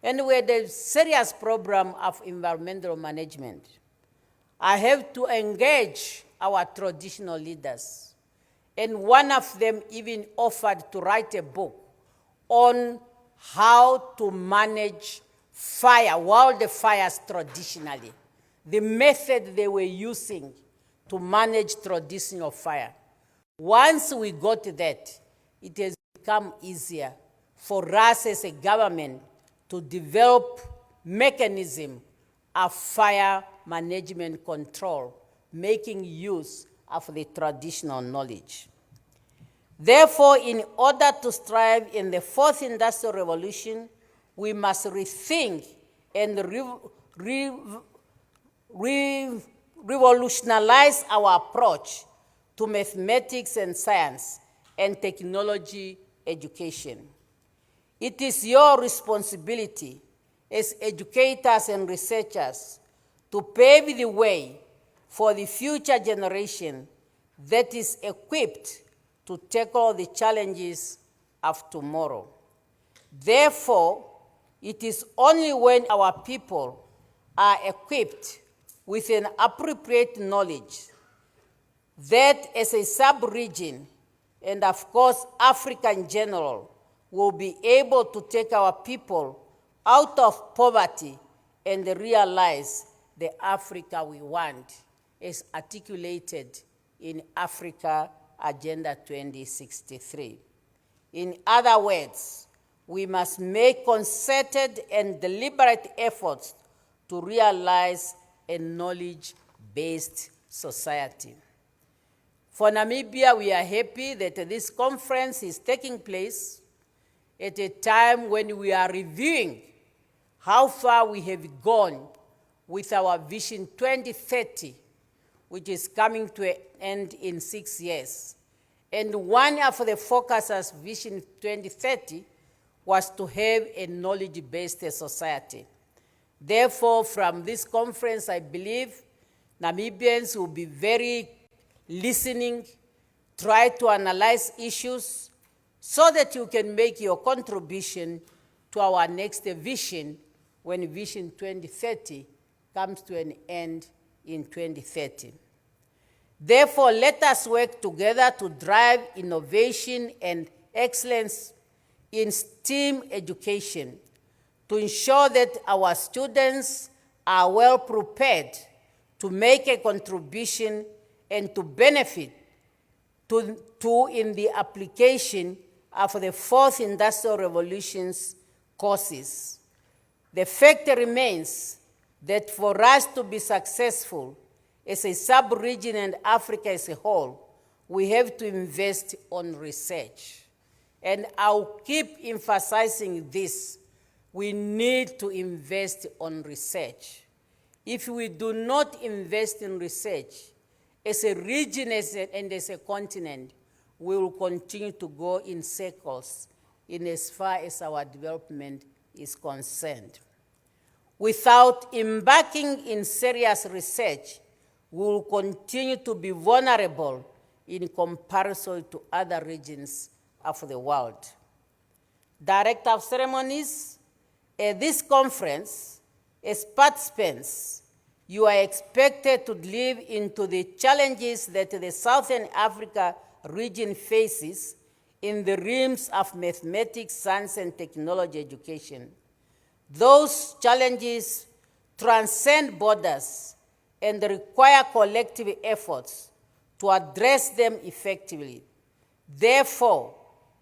and we had a serious program of environmental management. I have to engage our traditional leaders, and one of them even offered to write a book on how to manage fire, wildfires traditionally, the method they were using to manage traditional fire. Once we got that, it has become easier for us as a government to develop mechanism of fire management control, making use of the traditional knowledge. Therefore, in order to strive in the fourth industrial revolution, we must rethink and revolutionize our approach to mathematics and science and technology education. It is your responsibility as educators and researchers to pave the way for the future generation that is equipped to tackle the challenges of tomorrow. Therefore, it is only when our people are equipped with an appropriate knowledge that as a sub-region, and of course Africa in general, will be able to take our people out of poverty and realize the Africa we want, as articulated in Africa Agenda 2063. In other words, we must make concerted and deliberate efforts to realize a knowledge-based society. For Namibia, we are happy that this conference is taking place at a time when we are reviewing how far we have gone with our Vision 2030, which is coming to an end in 6 years. And one of the focuses of Vision 2030 was to have a knowledge-based society. Therefore, from this conference, I believe Namibians will be very listening, try to analyze issues so that you can make your contribution to our next vision when Vision 2030 comes to an end in 2030. Therefore, let us work together to drive innovation and excellence in STEAM education to ensure that our students are well prepared to make a contribution and to benefit in the application of the fourth industrial revolution's courses. The fact remains that for us to be successful as a sub-region and Africa as a whole, we have to invest on research. And I'll keep emphasizing this. We need to invest on research. If we do not invest in research, as a region and as a continent, we will continue to go in circles in as far as our development is concerned. Without embarking in serious research, we will continue to be vulnerable in comparison to other regions of the world. Director of Ceremonies, at this conference, as participants, you are expected to delve into the challenges that the Southern Africa region faces in the realms of mathematics, science, and technology education. Those challenges transcend borders and require collective efforts to address them effectively. Therefore,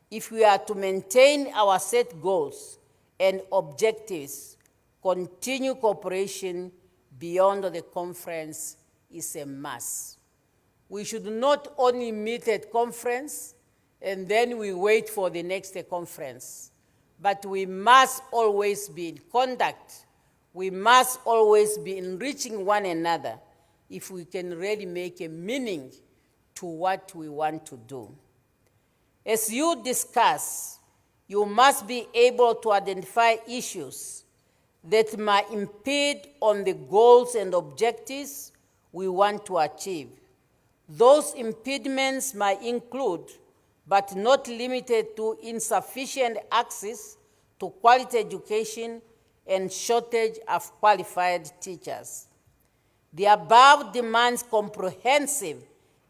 if we are to maintain our set goals and objectives, continued cooperation beyond the conference is a must. We should not only meet at conference and then we wait for the next conference, but we must always be in contact. We must always be enriching one another if we can really make a meaning to what we want to do. As you discuss, you must be able to identify issues that might impede on the goals and objectives we want to achieve. Those impediments might include, but not limited to, insufficient access to quality education and shortage of qualified teachers. The above demands comprehensive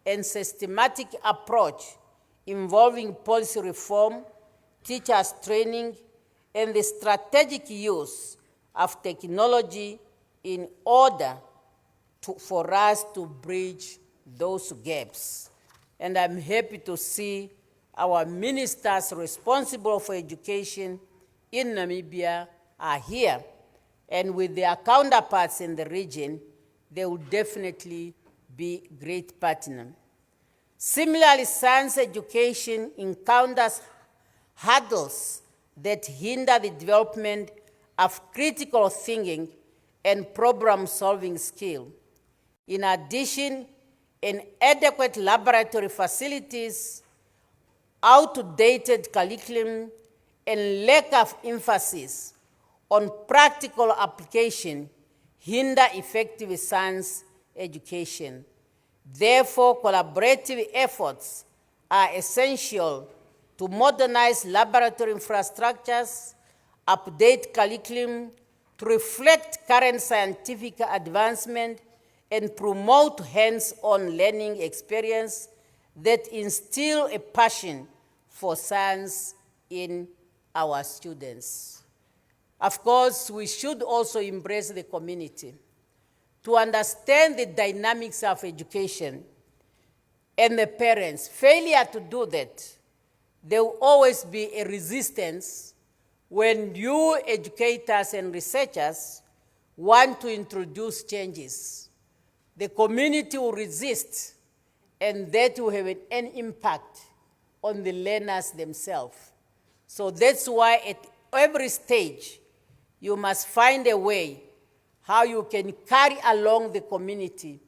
and systematic approach involving policy reform, teachers training, and the strategic use of technology in order for us to bridge those gaps. And I'm happy to see our ministers responsible for education in Namibia are here. And with their counterparts in the region, they will definitely be great partners. Similarly, science education encounters hurdles that hinder the development of critical thinking and problem-solving skill. In addition, inadequate laboratory facilities, outdated curriculum, and lack of emphasis on practical application hinder effective science education. Therefore, collaborative efforts are essential to modernize laboratory infrastructures, update curriculum to reflect current scientific advancement, and promote hands-on learning experience that instill a passion for science in our students. Of course, we should also embrace the community to understand the dynamics of education and the parents. Failure to do that, there will always be a resistance when you educators and researchers want to introduce changes. The community will resist, and that will have an impact on the learners themselves. So that's why at every stage, you must find a way how you can carry along the community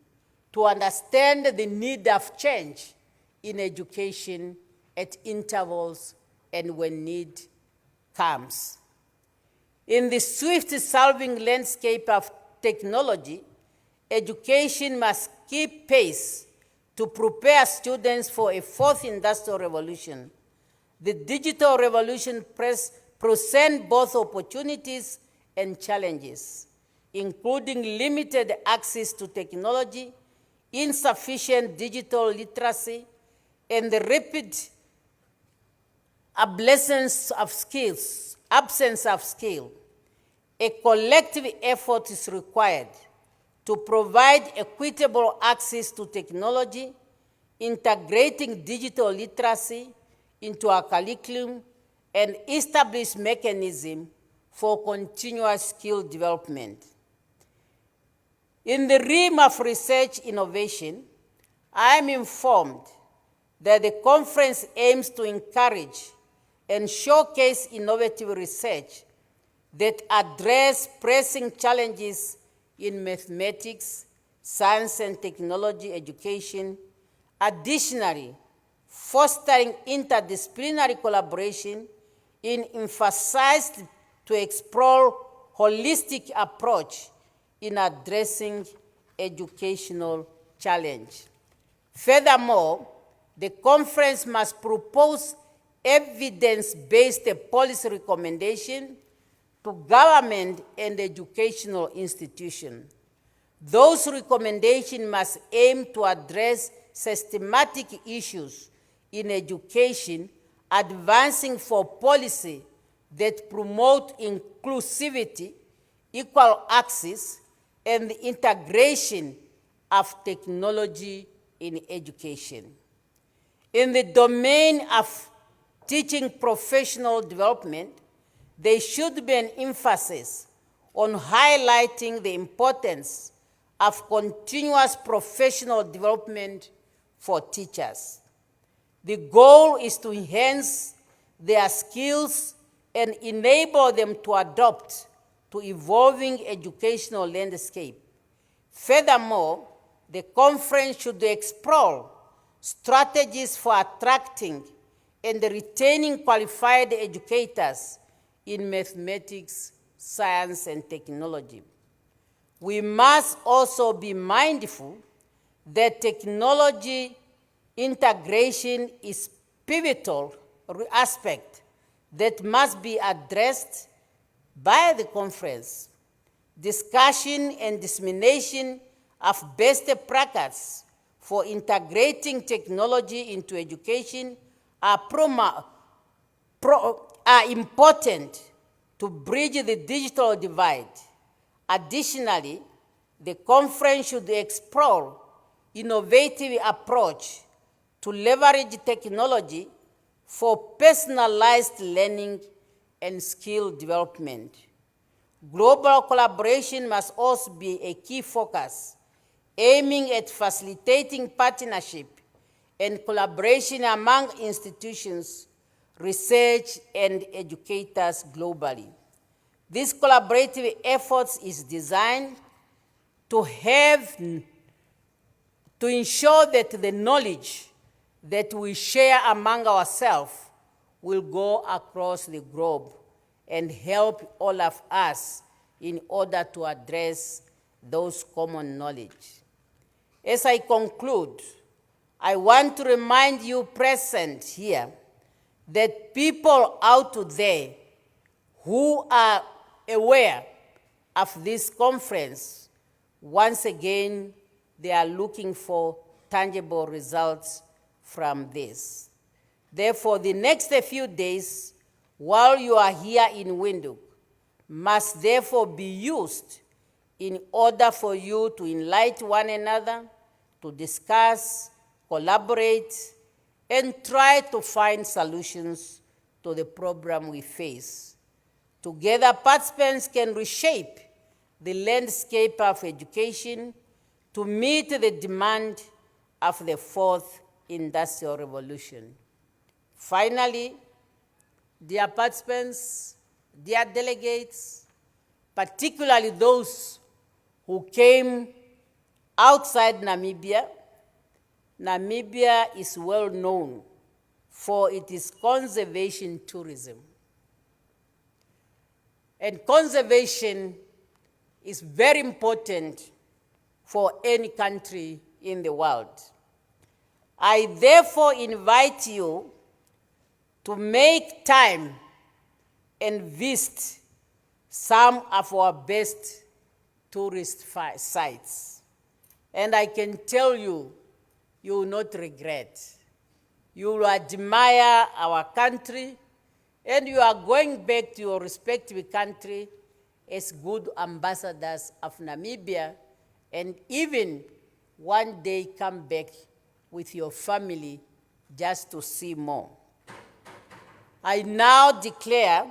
to understand the need of change in education at intervals and when need comes. In the swift-solving landscape of technology, education must keep pace to prepare students for a fourth industrial revolution. The digital revolution presents both opportunities and challenges, including limited access to technology, insufficient digital literacy, and the rapid absence of skills. A collective effort is required to provide equitable access to technology, integrating digital literacy into our curriculum, and establish mechanisms for continuous skill development. In the realm of research innovation, I am informed that the conference aims to encourage and showcase innovative research that address pressing challenges in mathematics, science and technology education. Additionally, fostering interdisciplinary collaboration is emphasized to explore holistic approach in addressing educational challenge. Furthermore, the conference must propose evidence-based policy recommendation to government and educational institutions. Those recommendations must aim to address systematic issues in education, advancing for policy that promote inclusivity, equal access, and the integration of technology in education. In the domain of teaching professional development, there should be an emphasis on highlighting the importance of continuous professional development for teachers. The goal is to enhance their skills and enable them to adapt to evolving educational landscape. Furthermore, the conference should explore strategies for attracting and retaining qualified educators in mathematics, science, and technology. We must also be mindful that technology integration is pivotal aspect that must be addressed by the conference. Discussion and dissemination of best practices for integrating technology into education are important to bridge the digital divide. Additionally, the conference should explore innovative approach to leverage technology for personalized learning and skill development. Global collaboration must also be a key focus, aiming at facilitating partnership and collaboration among institutions, research, and educators globally. This collaborative effort is designed to ensure that the knowledge that we share among ourselves will go across the globe and help all of us in order to address those common knowledge. As I conclude, I want to remind you present here that people out there who are aware of this conference, once again, they are looking for tangible results from this. Therefore, the next few days, while you are here in Windhoek, must therefore be used in order for you to enlighten one another, to discuss, collaborate, and try to find solutions to the problem we face. Together, participants can reshape the landscape of education to meet the demand of the fourth industrial revolution. Finally, dear participants, dear delegates, particularly those who came outside Namibia, Namibia is well known for its conservation tourism. And conservation is very important for any country in the world. I therefore invite you to make time and visit some of our best tourist sites. And I can tell you, you will not regret. You will admire our country, and you are going back to your respective country as good ambassadors of Namibia, and even one day come back with your family just to see more. I now declare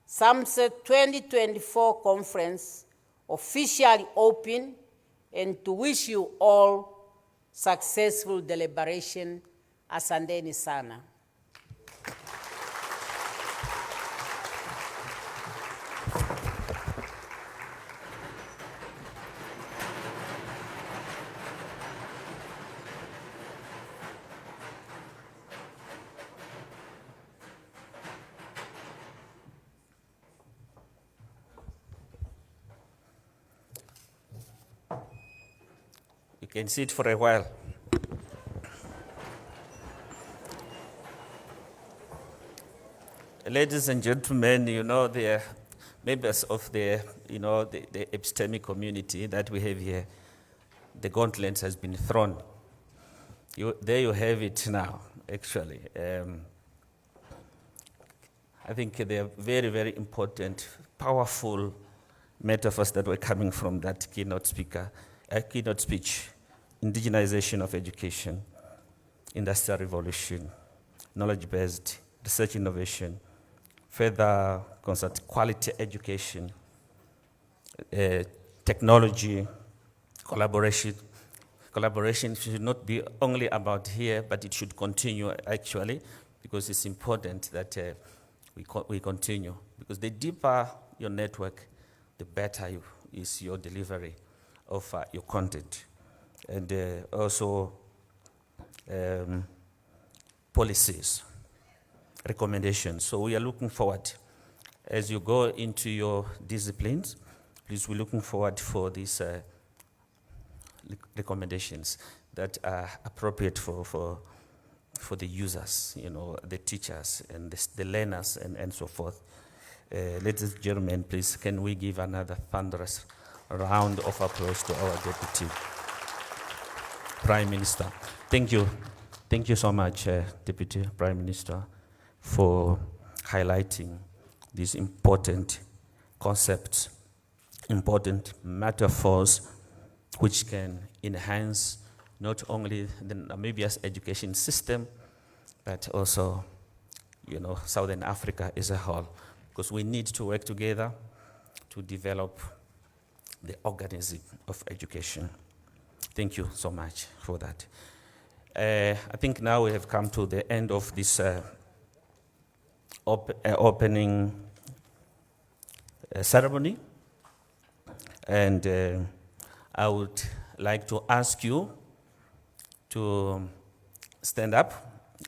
SAARMSTE 2024 conference officially open, and to wish you all successful deliberation. Asanteni sana. You can sit for a while. Ladies and gentlemen, you know, the members of the epistemic community that we have here, the gauntlet has been thrown. There you have it now, actually. I think they are very, very important, powerful metaphors that were coming from that keynote speech, indigenization of education, industrial revolution, knowledge-based research innovation, further quality education, technology, collaboration. Collaboration should not be only about here, but it should continue actually, because it's important that we continue. Because the deeper your network, the better is your delivery of your content. And also policies, recommendations. So we are looking forward, as you go into your disciplines, please, we're looking forward for these recommendations that are appropriate for the users, the teachers and the learners and so forth. Ladies and gentlemen, please, can we give another thunderous round of applause to our Deputy Prime Minister. Thank you. Thank you so much, Deputy Prime Minister, for highlighting these important concepts, important metaphors, which can enhance not only the Namibia's education system, but also, Southern Africa as a whole, because we need to work together to develop the organism of education. Thank you so much for that. I think now we have come to the end of this opening ceremony. And I would like to ask you to stand up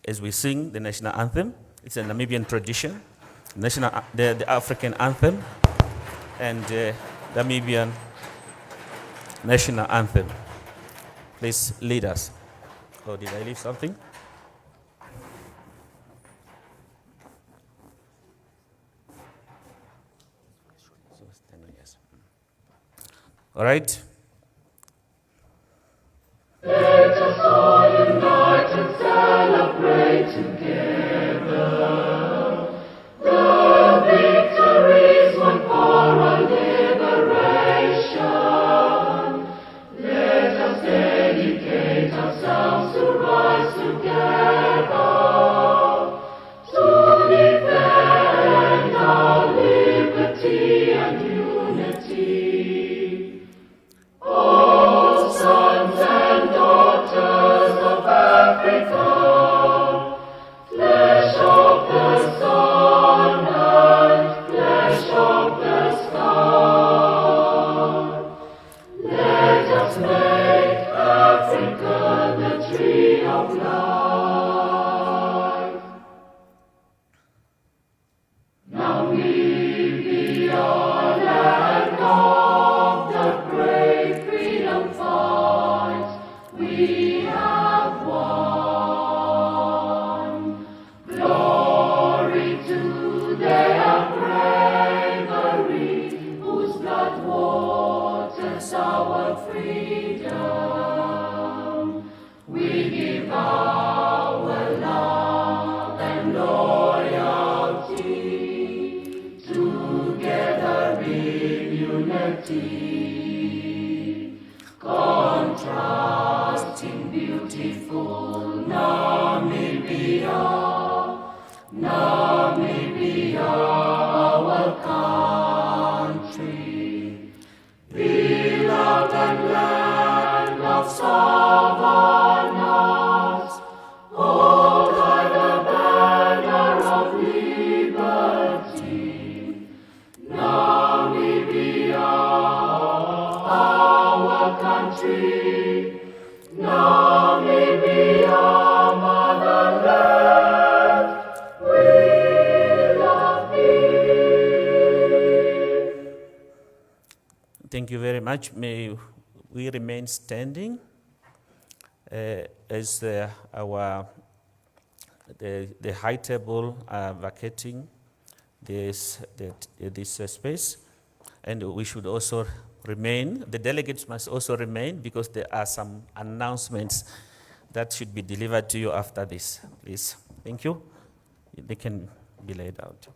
as we sing the national anthem. It's a Namibian tradition, the African anthem, and Namibian national anthem. Please lead us. Oh, did I leave something? All right. Let us all unite and celebrate together the victories won for our liberation. Let us dedicate ourselves to rise together to defend our liberty and unity. O sons and daughters of Africa, flesh of the sun and flesh of the sky, let us make Africa the tree of life. Namibia, land of the great freedom fight, we have won. Glory to their bravery, whose blood waters our freedom. We give our love and loyalty, together in unity. Contrasting beautiful Namibia, Namibia, our country, beloved land of savannas, hold high the banner of liberty. Namibia, our country, Namibia, motherland, we love thee. Thank you very much. May we remain standing as the high table are vacating this space, and we should also remain. The delegates must also remain because there are some announcements that should be delivered to you after this. Please, thank you. They can be laid out.